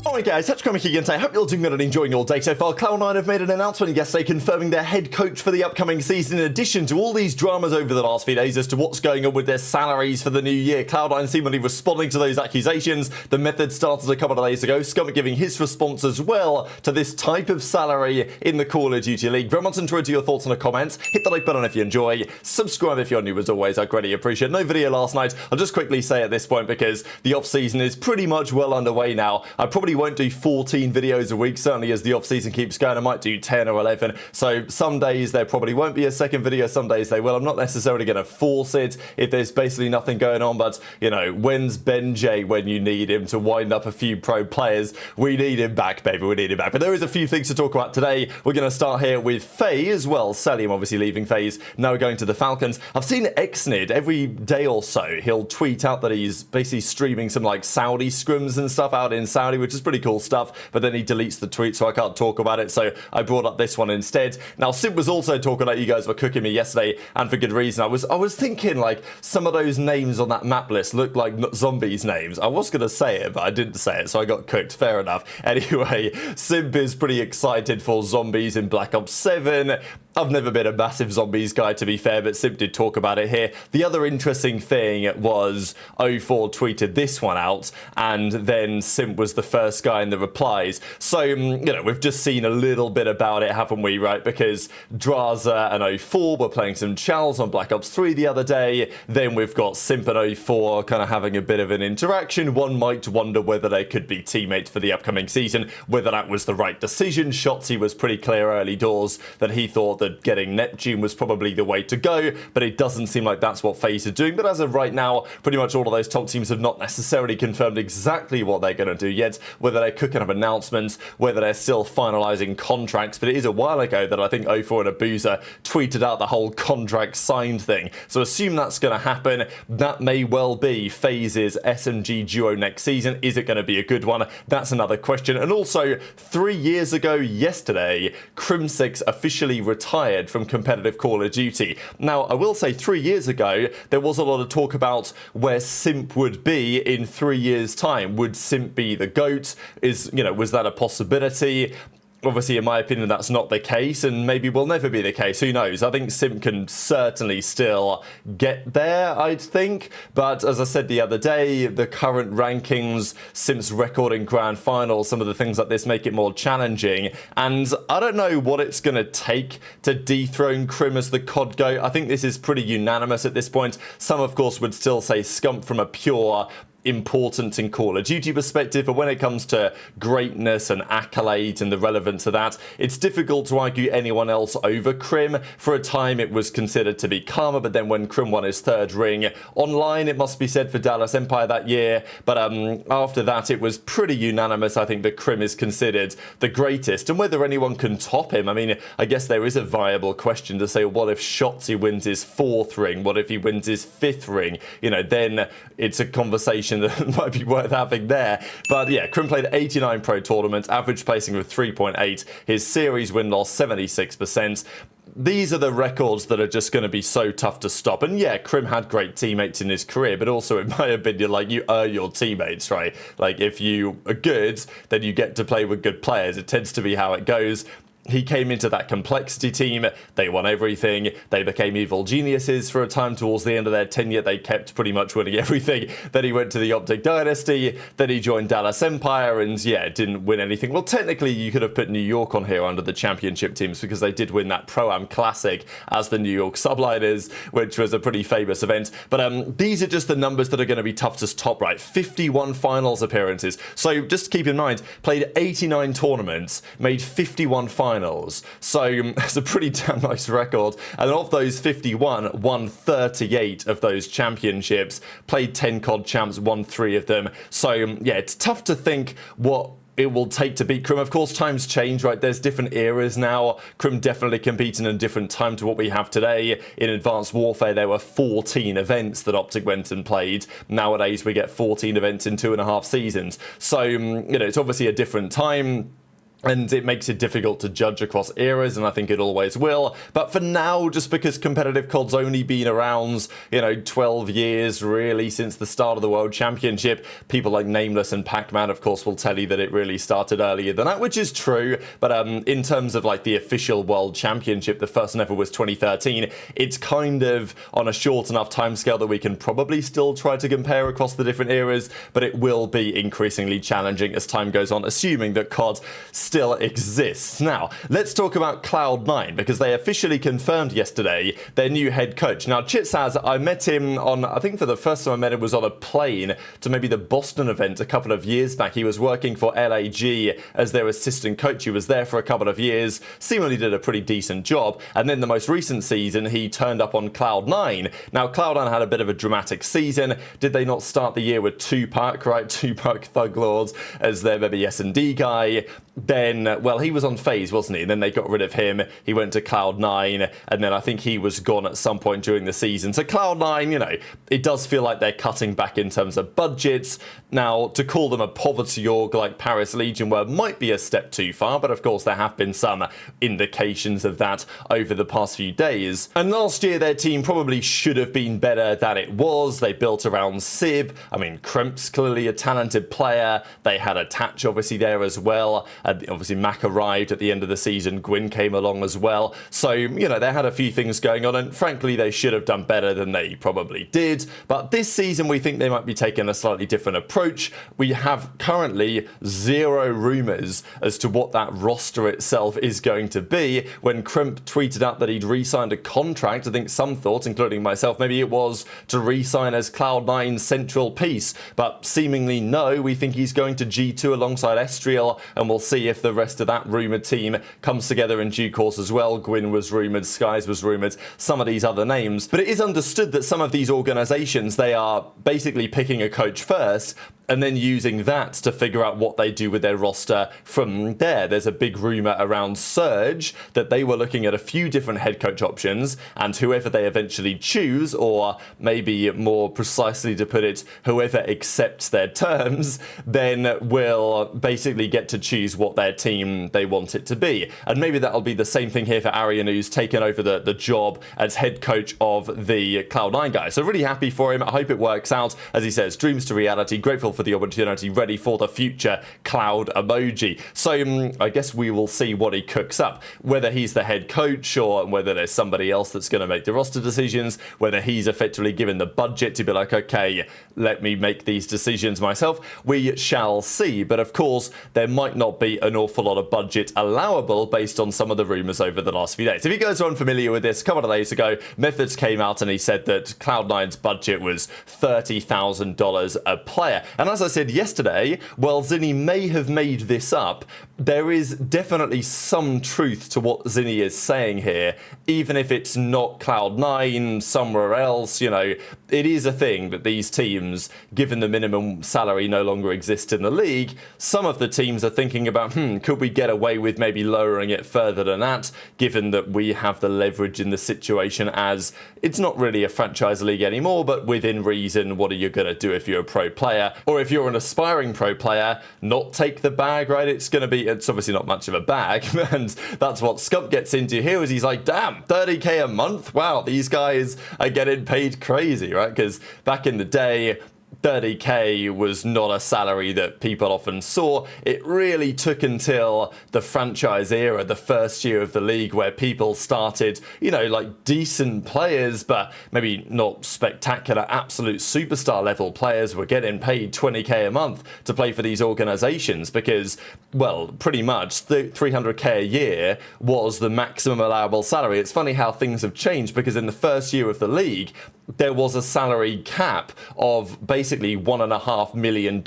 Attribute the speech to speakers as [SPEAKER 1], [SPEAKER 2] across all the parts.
[SPEAKER 1] Alright guys, Crimsixian again today. Hope you're all doing good and enjoying your day so far. Cloud9 have made an announcement yesterday confirming their head coach for the upcoming season, in addition to all these dramas over the last few days as to what's going on with their salaries for the new year. Cloud9 seemingly responding to those accusations. The method started a couple of days ago. Scump giving his response as well to this type of salary in the Call of Duty League. Very much enjoyed your thoughts in the comments. Hit the like button if you enjoy. Subscribe if you're new as always. I greatly appreciate it. No video last night. I'll just quickly say at this point, because the off-season is pretty much well underway now, I probably won't do 14 videos a week, certainly as the off-season keeps going. I might do 10 or 11, so some days there probably won't be a second video, some days they will. I'm not necessarily going to force it if there's basically nothing going on, but you know, when's Ben J when you need him to wind up a few pro players? We need him back, baby, we need him back. But there is a few things to talk about today. We're going to start here with FaZe, well, Cellium obviously leaving FaZe, now going to the Falcons. I've seen Xnid every day or so, he'll tweet out that he's basically streaming some like Saudi scrims and stuff out in Saudi, which is pretty cool stuff. But then he deletes the tweet, so I can't talk about it, so I brought up this one instead. Now, Simp was also talking about, you guys were cooking me yesterday, and for good reason. I was thinking, like, some of those names on that map list look like zombies' names. I was going to say it, but I didn't say it, so I got cooked. Fair enough. Anyway, Simp is pretty excited for zombies in Black Ops 7. I've never been a massive zombies guy, to be fair, but Simp did talk about it here. The other interesting thing was 04 tweeted this one out, and then Simp was the first guy in the replies. So, you know, we've just seen a little bit about it, haven't we, right? Because Drazah and 04 were playing some chals on Black Ops 3 the other day. Then we've got Simp and 04 kind of having a bit of an interaction. One might wonder whether they could be teammates for the upcoming season, whether that was the right decision. Shotzzy was pretty clear early doors that he thought that getting Neptune was probably the way to go, but it doesn't seem like that's what FaZe are doing. But as of right now, pretty much all of those top teams have not necessarily confirmed exactly what they're going to do yet, whether they're cooking up announcements, whether they're still finalising contracts. But it is a while ago that I think 04 and Abuzah tweeted out the whole contract signed thing, so assume that's going to happen. That may well be FaZe's SMG duo next season. Is it going to be a good one? That's another question. And also, 3 years ago yesterday, Crimsixian officially retired from competitive Call of Duty. Now, I will say 3 years ago, there was a lot of talk about where Simp would be in 3 years' time. Would Simp be the GOAT? Was that a possibility? Obviously, in my opinion, that's not the case, and maybe will never be the case. Who knows? I think Simp can certainly still get there, I'd think. But as I said the other day, the current rankings, Simp's record in Grand Finals, some of the things like this make it more challenging. And I don't know what it's going to take to dethrone Krim as the COD GOAT. I think this is pretty unanimous at this point. Some, of course, would still say Scump from a pure important in Call of Duty perspective, but when it comes to greatness and accolades and the relevance of that, it's difficult to argue anyone else over Krim. For a time it was considered to be Karma, but then when Krim won his third ring online, it must be said, for Dallas Empire that year, but after that it was pretty unanimous, I think, that Krim is considered the greatest. And whether anyone can top him, I mean, I guess there is a viable question to say, what if Shotzzy wins his fourth ring? What if he wins his fifth ring? You know, then it's a conversation that might be worth having there. But yeah, Krim played 89 pro tournaments, average placing of 3.8, his series win-loss 76%. These are the records that are just going to be so tough to stop. And yeah, Krim had great teammates in his career, but also, in my opinion, like, you earn your teammates, right? Like, if you are good, then you get to play with good players. It tends to be how it goes. He came into that complexity team, they won everything, they became evil geniuses for a time towards the end of their tenure, they kept pretty much winning everything. Then he went to the OpTic dynasty, then he joined Dallas Empire, and yeah, didn't win anything. Well, technically you could have put New York on here under the championship teams, because they did win that Pro-Am Classic as the New York Subliners, which was a pretty famous event. But these are just the numbers that are going to be tough to top, right? 51 finals appearances. So just keep in mind, played 89 tournaments, made 51 finals. So it's a pretty damn nice record. And of those 51, won 38 of those championships, played 10 COD champs, won 3 of them. So yeah, it's tough to think what it will take to beat Krim. Of course, times change, right? There's different eras now. Krim definitely competing in a different time to what we have today. In Advanced Warfare, there were 14 events that OpTic went and played. Nowadays, we get 14 events in 2.5 seasons. So, you know, it's obviously a different time. and it makes it difficult to judge across eras, and I think it always will. But for now, just because competitive COD's only been around, 12 years really since the start of the World Championship, people like Nameless and Pac-Man, of course, will tell you that it really started earlier than that, which is true. But in terms of like the official World Championship, the first one ever was 2013. It's kind of on a short enough timescale that we can probably still try to compare across the different eras, but it will be increasingly challenging as time goes on, assuming that COD still exists. Now, let's talk about Cloud9, because they officially confirmed yesterday their new head coach. Now, Chit says I met him on, I think for the first time I met him was on a plane to maybe the Boston event a couple of years back. He was working for LAG as their assistant coach. He was there for a couple of years, seemingly did a pretty decent job, and then the most recent season he turned up on Cloud9. Now, Cloud9 had a bit of a dramatic season. Did they not start the year with Tupac, right? Tupac Thug Lords as their maybe S&D guy. Then, well, he was on FaZe, wasn't he? And then they got rid of him. He went to Cloud9, and then I think he was gone at some point during the season. So Cloud9, it does feel like they're cutting back in terms of budgets. Now, to call them a poverty org like Paris Legion were might be a step too far, but of course there have been some indications of that over the past few days. And last year their team probably should have been better than it was. They built around Sib. I mean, Kremp's clearly a talented player. They had a Tatch obviously there as well. Obviously, Mac arrived at the end of the season. Gwyn came along as well. So, they had a few things going on, and frankly, they should have done better than they probably did. But this season, we think they might be taking a slightly different approach. We have currently 0 rumors as to what that roster itself is going to be. When Kremp tweeted out that he'd re-signed a contract, I think some thought, including myself, maybe it was to re-sign as Cloud9's central piece. But seemingly no, we think he's going to G2 alongside Estriel, and we'll see if the rest of that rumoured team comes together in due course as well. Gwyn was rumoured, Skies was rumoured, some of these other names. But it is understood that some of these organisations, they are basically picking a coach first and then using that to figure out what they do with their roster from there. There's a big rumour around Surge that they were looking at a few different head coach options, and whoever they eventually choose, or maybe more precisely to put it, whoever accepts their terms, then will basically get to choose what their team they want it to be. And maybe that'll be the same thing here for Arian, who's taken over the job as head coach of the Cloud9 guys. So really happy for him. I hope it works out. As he says, dreams to reality, grateful for the opportunity, ready for the future Cloud emoji. So I guess we will see what he cooks up, whether he's the head coach or whether there's somebody else that's going to make the roster decisions, whether he's effectively given the budget to be like, okay, let me make these decisions myself. We shall see. But of course, there might not be an awful lot of budget allowable based on some of the rumours over the last few days. If you guys are unfamiliar with this, a couple of days ago, Methods came out and he said that Cloud9's budget was $30,000 a player. And as I said yesterday, while Zinni may have made this up, there is definitely some truth to what Zinni is saying here, even if it's not Cloud9 somewhere else. It is a thing that these teams, given the minimum salary no longer exists in the league, some of the teams are thinking about, could we get away with maybe lowering it further than that, given that we have the leverage in the situation, as it's not really a franchise league anymore, but within reason, what are you going to do if you're a pro player? Or if you're an aspiring pro player, not take the bag, right? It's obviously not much of a bag, and that's what Scump gets into here, is he's like, damn, 30k a month? Wow, these guys are getting paid crazy, right? Because back in the day, 30k was not a salary that people often saw. It really took until the franchise era, the first year of the league, where people started, like decent players, but maybe not spectacular, absolute superstar level players were getting paid 20k a month to play for these organizations, because, well, pretty much 300k a year was the maximum allowable salary. It's funny how things have changed, because in the first year of the league, there was a salary cap of basically $1.5 million.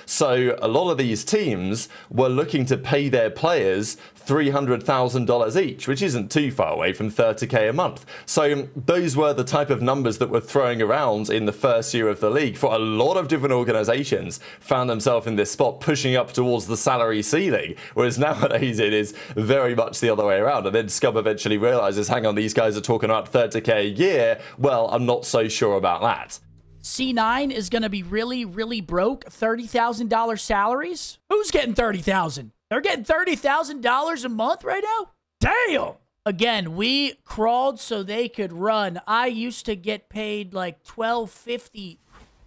[SPEAKER 1] So a lot of these teams were looking to pay their players $300,000 each, which isn't too far away from 30k a month. So those were the type of numbers that were throwing around in the first year of the league. For a lot of different organizations found themselves in this spot, pushing up towards the salary ceiling, whereas nowadays it is very much the other way around. And then Scump eventually realizes, hang on, these guys are talking about 30k a year. Well, I'm not so sure about that.
[SPEAKER 2] C9 is going to be really, really broke. $30,000 salaries? Who's getting $30,000? They're getting $30,000 a month right now? Damn! Again, we crawled so they could run. I used to get paid like $12.50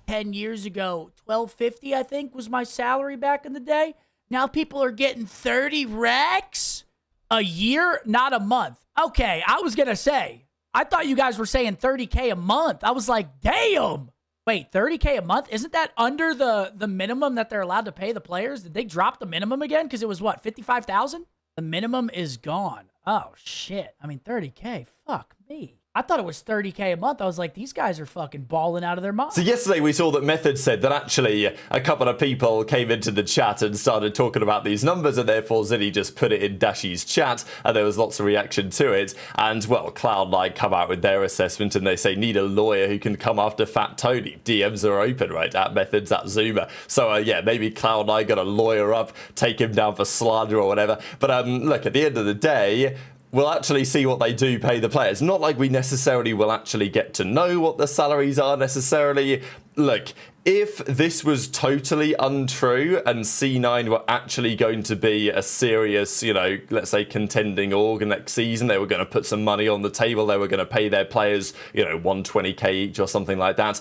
[SPEAKER 2] 10 years ago. $12.50, I think, was my salary back in the day. Now people are getting 30 racks a year, not a month. Okay, I was going to say, I thought you guys were saying 30K a month. I was like, damn. Wait, 30K a month? Isn't that under the minimum that they're allowed to pay the players? Did they drop the minimum again? Because it was what, 55,000? The minimum is gone. Oh, shit. I mean, 30K. Fuck me. I thought it was 30K a month. I was like, these guys are fucking balling out of their minds.
[SPEAKER 1] So yesterday we saw that Method said that actually a couple of people came into the chat and started talking about these numbers, and therefore Ziddy just put it in Dashy's chat, and there was lots of reaction to it. And, well, Cloud9 come out with their assessment, and they say, need a lawyer who can come after Fat Tony. DMs are open, right, at Methods, at Zuma. So, yeah, maybe Cloud9 got a lawyer up, take him down for slander or whatever. But, look, at the end of the day, we'll actually see what they do pay the players. Not like we necessarily will actually get to know what the salaries are necessarily. Look, if this was totally untrue and C9 were actually going to be a serious, you know, let's say contending org next season, they were going to put some money on the table, they were going to pay their players, you know, 120k each or something like that,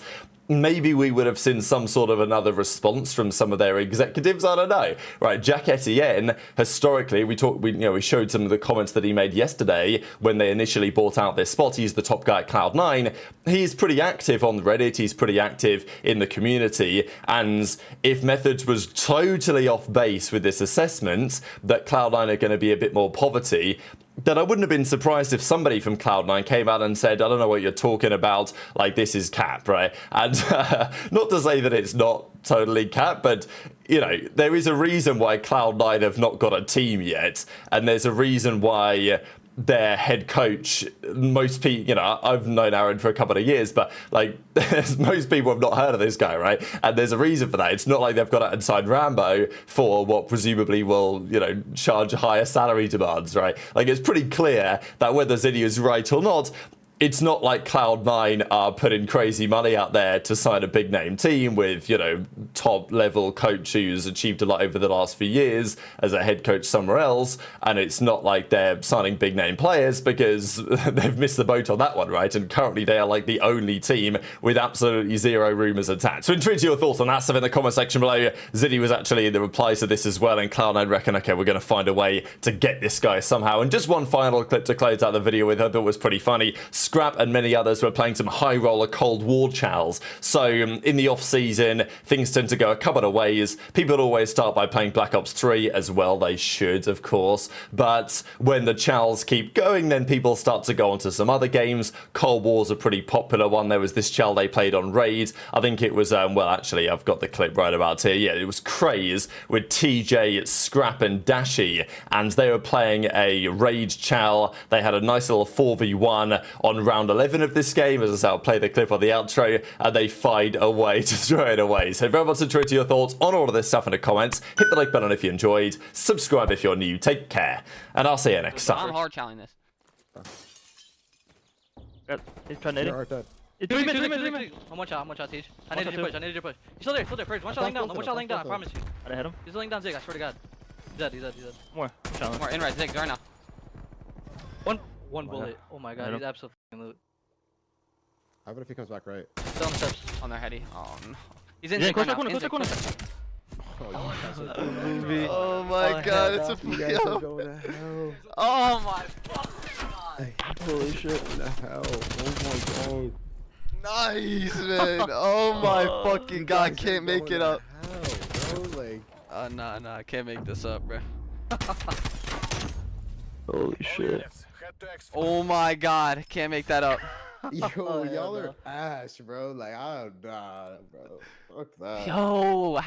[SPEAKER 1] maybe we would have seen some sort of another response from some of their executives. I don't know. Right, Jack Etienne, historically, we showed some of the comments that he made yesterday when they initially bought out their spot. He's the top guy at Cloud9. He's pretty active on Reddit. He's pretty active in the community. And if Methods was totally off base with this assessment that Cloud9 are going to be a bit more poverty, then I wouldn't have been surprised if somebody from Cloud9 came out and said, I don't know what you're talking about, like, this is cap, right? And not to say that it's not totally cap, but, you know, there is a reason why Cloud9 have not got a team yet, and there's a reason why their head coach, most people, you know, I've known Aaron for a couple of years, but like most people have not heard of this guy, right? And there's a reason for that. It's not like they've got it inside Rambo for what presumably will, you know, charge higher salary demands, right? Like, it's pretty clear that whether Ziddy is right or not, it's not like Cloud9 are putting crazy money out there to sign a big name team with, you know, top level coach who's achieved a lot over the last few years as a head coach somewhere else. And it's not like they're signing big name players because they've missed the boat on that one, right? And currently they are like the only team with absolutely zero rumors attached. So intrigued to your thoughts on that stuff in the comment section below. Ziddy was actually in the replies to this as well, and Cloud9 reckon, okay, we're going to find a way to get this guy somehow. And just one final clip to close out the video with, I thought was pretty funny. Scrap and many others were playing some high roller Cold War chals. So in the off season, things tend to go a couple of ways. People always start by playing Black Ops 3 as well. They should, of course. But when the chals keep going, then people start to go onto some other games. Cold War's a pretty popular one. There was this chal they played on Raid. I think it was, well, actually, I've got the clip right about here. Yeah, it was Craze with TJ, Scrap, and Dashy. And they were playing a Raid chal. They had a nice little 4v1 on round 11 of this game. As I say, I'll play the clip on the outro, and they find a way to throw it away. So very much interested to your thoughts on all of this stuff in the comments. Hit the like button if you enjoyed. Subscribe if you're new. Take care, and I'll see you next time.
[SPEAKER 3] I'm hard challenging this.
[SPEAKER 4] He's trying to hit it.
[SPEAKER 3] It's 3 minutes. One shot, Teach. I need you to push. He's still there, First, one shot laying down, I promise you.
[SPEAKER 4] I hit him.
[SPEAKER 3] He's laying down Zig, I swear to God. He's dead.
[SPEAKER 4] More.
[SPEAKER 3] More, in right, Zig, right now. One bullet. Oh my God, he's absolutely loot.
[SPEAKER 5] How about if he comes back right?
[SPEAKER 3] Still on the steps. On their heady. Oh no. He's in
[SPEAKER 4] corner.
[SPEAKER 6] Oh my God, it's a FeLo. Oh my fucking God.
[SPEAKER 5] Holy shit, what the hell? Oh my God.
[SPEAKER 6] Nice, man. Oh my fucking God, can't make it up.
[SPEAKER 5] Hell, bro, like...
[SPEAKER 6] Nah, I can't make this up, bro.
[SPEAKER 4] Holy shit.
[SPEAKER 6] Oh my God, can't make that up.
[SPEAKER 5] Yo, y'all are ass, bro. Like, I don't know, bro. Fuck that.
[SPEAKER 3] Yo.